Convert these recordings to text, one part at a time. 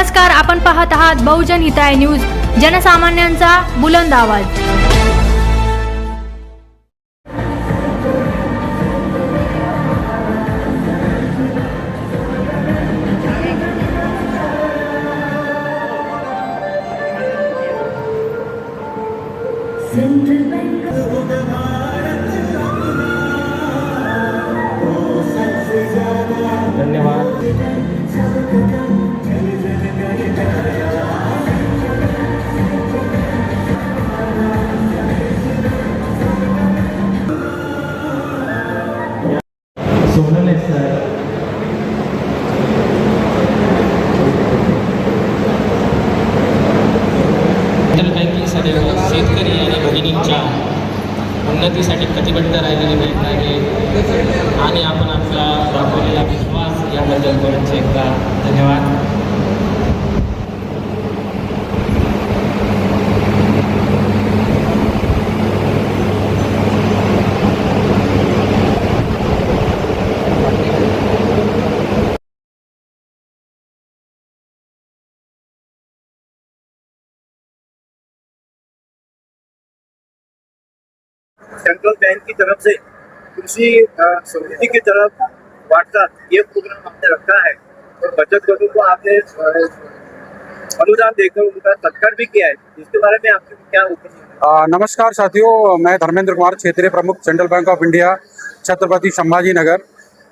नमस्कार, आपण पाहत आहात बहुजन हिताय न्यूज, जनसामान्यांचा बुलंद आवाज। धन्यवाद। सोनल सर बँकिंग सदैव शेतकरी आणि भगिनींच्या उन्नतीसाठी कटिबद्ध राहिलेली बँक आहे आणि आपण आपला दाखवलेला विश्वास याबद्दल परत एकदा धन्यवाद। सेंट्रल बैंक की तरफ से कृषि समिति की तरफ वार्ता ये प्रोग्राम आपने रखा है और बचत गटों को आपने अनुदान देकर उनका सत्कार भी किया है, इसके बारे में आपकी क्या ओपिनियन? नमस्कार साथियों, मैं धर्मेंद्र कुमार, क्षेत्रीय प्रमुख central bank of India, Chhatrapati Sambhaji Nagar.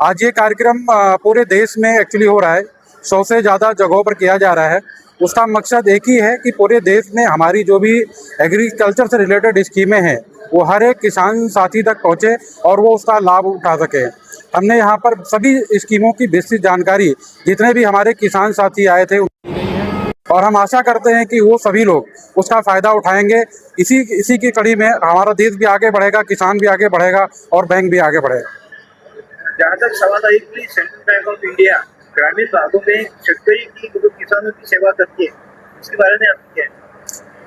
आज ये कार्यक्रम पूरे देश में एक्चुअली हो रहा है, 100 से ज़्यादा जगहों पर किया जा रहा है। उसका मकसद एक ही है कि पूरे देश में हमारी जो भी एग्रीकल्चर से रिलेटेड स्कीमें हैं वो हर एक किसान साथी तक पहुँचे और वो उसका लाभ उठा सके। हमने यहाँ पर सभी स्कीमों की विस्तृत जानकारी जितने भी हमारे किसान साथी आए थे और हम आशा करते हैं कि वो सभी लोग उसका फ़ायदा उठाएंगे। इसी की कड़ी में हमारा देश भी आगे बढ़ेगा, किसान भी आगे बढ़ेगा और बैंक भी आगे बढ़ेगा। जहाँ तक सवाल है कि सेंट्रल बैंक ऑफ इंडिया ग्रामीण भागों में शेतकरी की किसानों की सेवा करती है, इसके बारे में आपकी क्या है?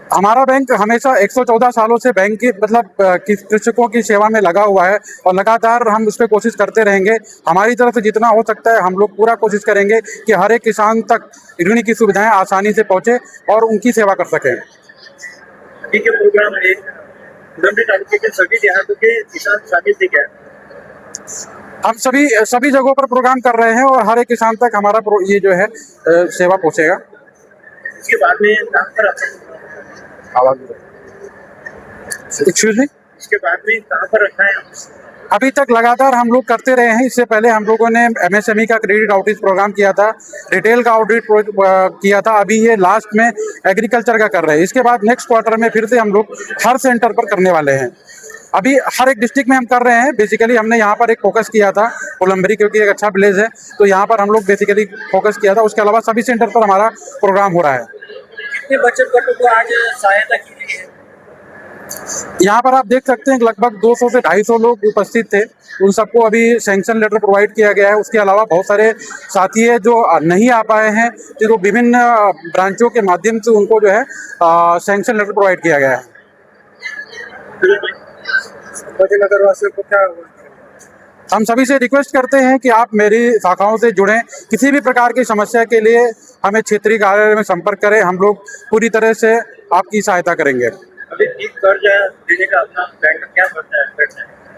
हमारा बैंक हमेशा 114 सालों से बैंक की मतलब कृषकों की सेवा में लगा हुआ है और लगातार हम उस पर कोशिश करते रहेंगे। हमारी तरफ से जितना हो सकता है हम लोग पूरा कोशिश करेंगे कि हर एक किसान तक ऋण की सुविधाएं आसानी से पहुंचे और उनकी सेवा कर सकें। ठीक है, प्रोग्राम में फुलंब्री तालुके के सभी देहातों के किसान शामिल थे क्या? हम सभी जगहों पर प्रोग्राम कर रहे हैं और हर एक किसान तक हमारा ये जो है सेवा पहुँचेगा। इसके बाद में कहाँ पर एक्सक्यूज मी, इसके बाद में कहाँ पर रखा है? अभी तक लगातार हम लोग करते रहे हैं। इससे पहले हम लोगों ने MSME का क्रेडिट आउटरीच प्रोग्राम किया था, रिटेल का आउटरीच किया था, अभी ये लास्ट में एग्रीकल्चर का कर रहे हैं। इसके बाद नेक्स्ट क्वार्टर में फिर से हम लोग हर सेंटर पर करने वाले हैं। अभी हर एक डिस्ट्रिक्ट में हम कर रहे हैं। बेसिकली हमने यहाँ पर एक फोकस किया था फुलंब्री, क्योंकि एक अच्छा विलेज है तो यहाँ पर हम लोग बेसिकली फोकस किया था। उसके अलावा सभी सेंटर पर हमारा प्रोग्राम हो रहा है। कितने बचत गटों को आज सहायता की गई है? यहाँ पर आप देख सकते हैं लगभग 200 से 250 लोग उपस्थित थे। उन सबको अभी सैंक्शन लेटर प्रोवाइड किया गया है। उसके अलावा बहुत सारे साथी हैं जो नहीं आ पाए हैं, जो विभिन्न ब्रांचों के माध्यम से उनको जो है सैंक्शन लेटर प्रोवाइड किया गया है। नगर वासियों को क्या हम सभी से रिक्वेस्ट करते हैं कि आप मेरी शाखाओं से जुड़ें। किसी भी प्रकार की समस्या के लिए हमें क्षेत्रीय कार्यालय में संपर्क करें, हम लोग पूरी तरह से आपकी सहायता करेंगे। अभी ठीक कर्ज देने का अपना बैंक का क्या करता है?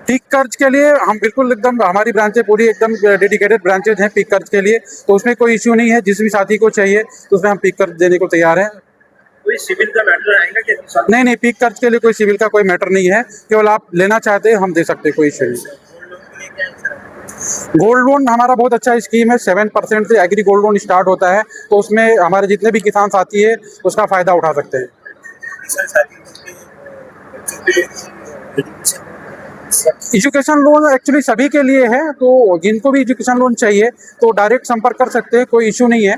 पीक कर्ज के लिए हम बिल्कुल एकदम, हमारी ब्रांचें पूरी एकदम डेडिकेटेड ब्रांचेज हैं पीक कर्ज के लिए, तो उसमें कोई इश्यू नहीं है। जिस भी साथी को चाहिए तो उसमें हम पीक कर्ज देने को तैयार हैं। कोई सिविल का मैटर आएगा क्या? नहीं, पीक कर्ज के लिए कोई सिविल का कोई मैटर नहीं है, केवल आप लेना चाहते हैं हम दे सकते हैं, कोई इश्यू नहीं। गोल्ड लोन हमारा बहुत अच्छा स्कीम है। 7% से एग्री गोल्ड लोन स्टार्ट होता है, तो उसमें हमारे जितने भी किसान साथी है उसका फ़ायदा उठा सकते हैं। एजुकेशन लोन एक्चुअली सभी के लिए है, तो जिनको भी एजुकेशन लोन चाहिए तो डायरेक्ट संपर्क कर सकते हैं, कोई इशू नहीं है।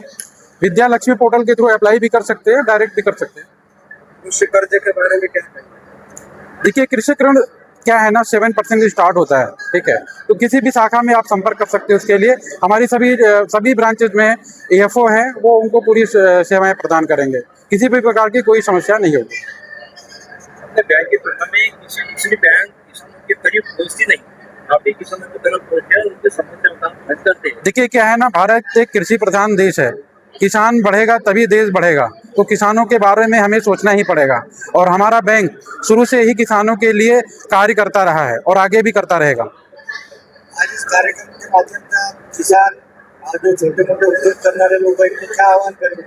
विद्या लक्ष्मी पोर्टल के थ्रू अप्लाई भी कर सकते हैं, डायरेक्ट भी कर सकते हैं। कृषि कर्ज के बारे में क्या है? देखिए, कृषि ऋण क्या है ना, 7% से स्टार्ट होता है, ठीक है। तो किसी भी शाखा में आप संपर्क कर सकते हैं। उसके लिए हमारी सभी ब्रांचेज में AFO है, वो उनको पूरी सेवाएं प्रदान करेंगे। किसी भी प्रकार की कोई समस्या नहीं होगी। बैंक की तुलना में किसी बैंक किसानों के करीब पहुंचती नहीं, आप भी किसानों की तरफ पहुंचते हैं, उनकी समस्या का हल करते हैं। देखिए क्या है ना, भारत एक कृषि प्रधान देश है किसान बढ़ेगा तभी देश बढ़ेगा, तो किसानों के बारे में हमें सोचना ही पड़ेगा। और हमारा बैंक शुरू से ही किसानों के लिए कार्य करता रहा है और आगे भी करता रहेगा। आज इस कार्यक्रम के माध्यम से आप किसान और जो छोटे मोटे उद्योग करने वाले लोग हैं, इनको क्या आह्वान करेंगे?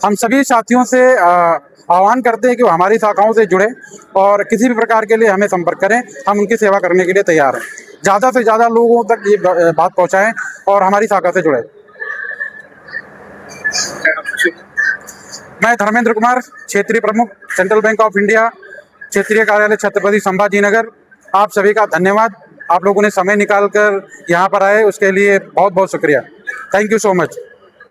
हम सभी साथियों से आह्वान करते हैं कि वो हमारी शाखाओं से जुड़े और किसी भी प्रकार के लिए हमें संपर्क करें, हम उनकी सेवा करने के लिए तैयार हैं। ज़्यादा से ज़्यादा लोगों तक ये बात पहुंचाएं और हमारी शाखा से जुड़े। मैं धर्मेंद्र कुमार, क्षेत्रीय प्रमुख, सेंट्रल बैंक ऑफ इंडिया, क्षेत्रीय कार्यालय छत्रपति संभाजी नगर। आप सभी का धन्यवाद, आप लोगों ने समय निकाल कर यहाँ पर आए, उसके लिए बहुत बहुत शुक्रिया। Thank you so much.